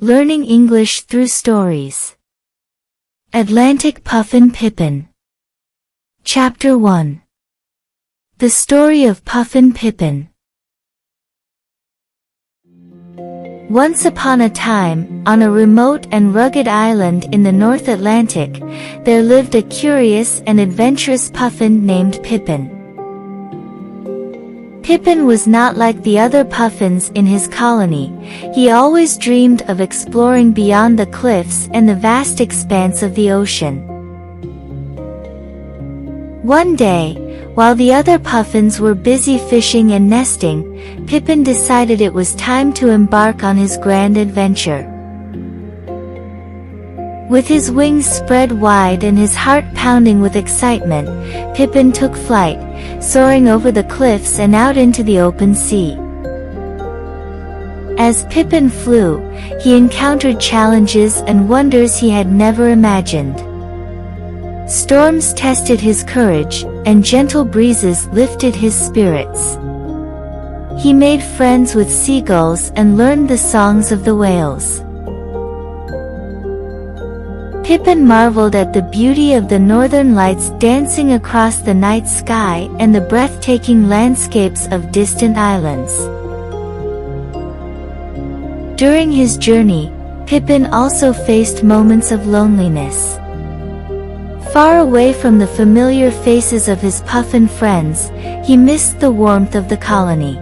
Learning English Through Stories. Atlantic Puffin Pippin. Chapter 1. The Story of Puffin Pippin. Once upon a time, on a remote and rugged island in the North Atlantic, there lived a curious and adventurous puffin named Pippin. Pippin was not like the other puffins in his colony. He always dreamed of exploring beyond the cliffs and the vast expanse of the ocean. One day, while the other puffins were busy fishing and nesting, Pippin decided it was time to embark on his grand adventure. With his wings spread wide and his heart pounding with excitement, Pippin took flight, soaring over the cliffs and out into the open sea. As Pippin flew, he encountered challenges and wonders he had never imagined. Storms tested his courage, and gentle breezes lifted his spirits. He made friends with seagulls and learned the songs of the whales. Pippin marveled at the beauty of the northern lights dancing across the night sky and the breathtaking landscapes of distant islands. During his journey, Pippin also faced moments of loneliness. Far away from the familiar faces of his puffin friends, he missed the warmth of the colony.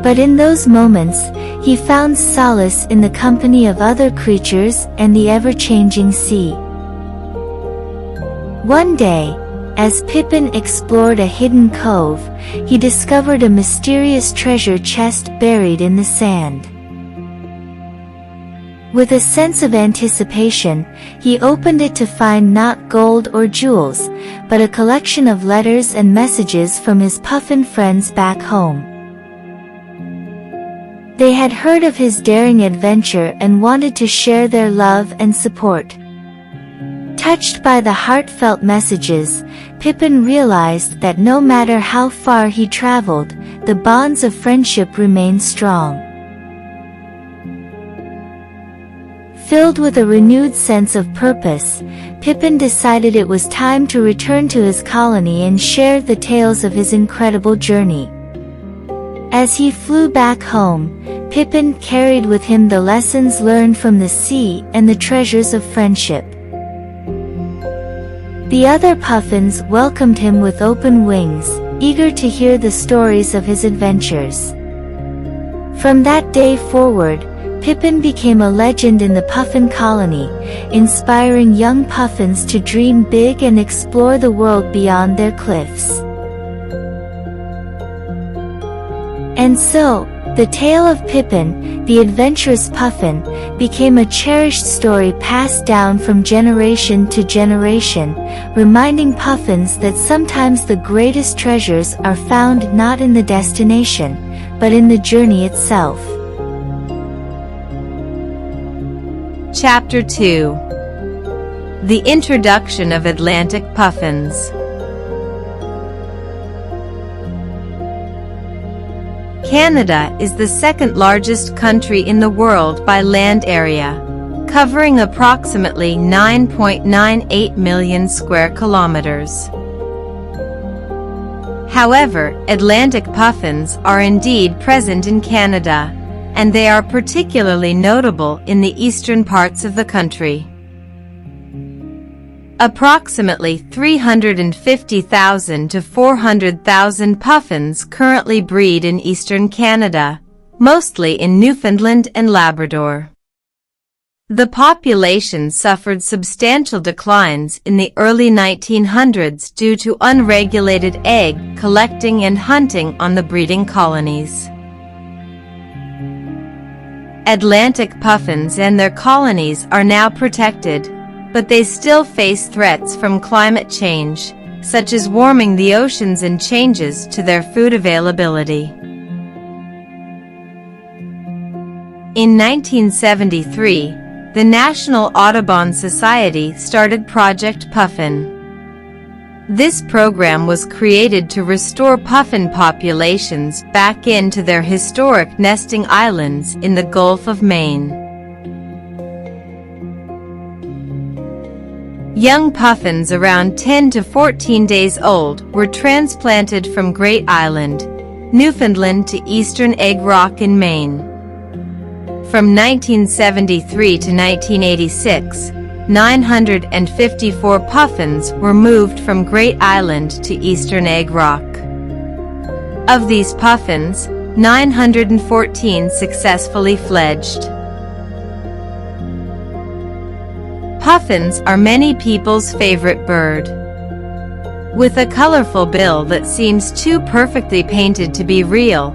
But in those moments, he found solace in the company of other creatures and the ever-changing sea. One day, as Pippin explored a hidden cove, he discovered a mysterious treasure chest buried in the sand. With a sense of anticipation, he opened it to find not gold or jewels, but a collection of letters and messages from his puffin friends back home. They had heard of his daring adventure and wanted to share their love and support. Touched by the heartfelt messages, Pippin realized that no matter how far he traveled, the bonds of friendship remained strong. Filled with a renewed sense of purpose, Pippin decided it was time to return to his colony and share the tales of his incredible journey. As he flew back home, Pippin carried with him the lessons learned from the sea and the treasures of friendship. The other puffins welcomed him with open wings, eager to hear the stories of his adventures. From that day forward, Pippin became a legend in the puffin colony, inspiring young puffins to dream big and explore the world beyond their cliffs. And so, the tale of Pippin, the adventurous puffin, became a cherished story passed down from generation to generation, reminding puffins that sometimes the greatest treasures are found not in the destination, but in the journey itself. Chapter 2. The Introduction of Atlantic Puffins. Canada is the second largest country in the world by land area, covering approximately 9.98 million square kilometers. However, Atlantic puffins are indeed present in Canada, and they are particularly notable in the eastern parts of the country. Approximately 350,000 to 400,000 puffins currently breed in eastern Canada, mostly in Newfoundland and Labrador. The population suffered substantial declines in the early 1900s due to unregulated egg collecting and hunting on the breeding colonies. Atlantic puffins and their colonies are now protected, but they still face threats from climate change, such as warming the oceans and changes to their food availability. In 1973, the National Audubon Society started Project Puffin. This program was created to restore puffin populations back into their historic nesting islands in the Gulf of Maine. Young puffins around 10 to 14 days old were transplanted from Great Island, Newfoundland to Eastern Egg Rock in Maine. From 1973 to 1986, 954 puffins were moved from Great Island to Eastern Egg Rock. Of these puffins, 914 successfully fledged. Puffins are many people's favorite bird. With a colorful bill that seems too perfectly painted to be real,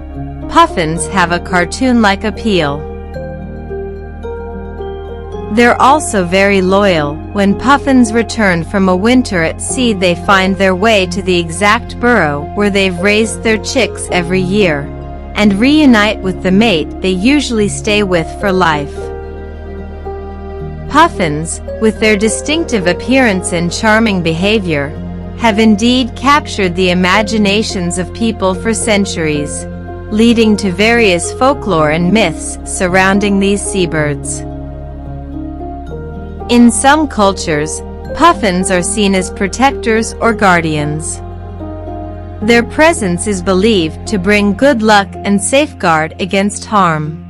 puffins have a cartoon-like appeal. They're also very loyal. When puffins return from a winter at sea, they find their way to the exact burrow where they've raised their chicks every year, and reunite with the mate they usually stay with for life. Puffins, with their distinctive appearance and charming behavior, have indeed captured the imaginations of people for centuries, leading to various folklore and myths surrounding these seabirds. In some cultures, puffins are seen as protectors or guardians. Their presence is believed to bring good luck and safeguard against harm.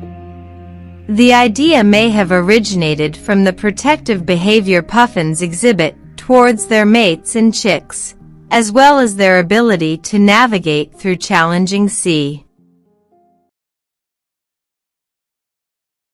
The idea may have originated from the protective behavior puffins exhibit towards their mates and chicks, as well as their ability to navigate through challenging sea.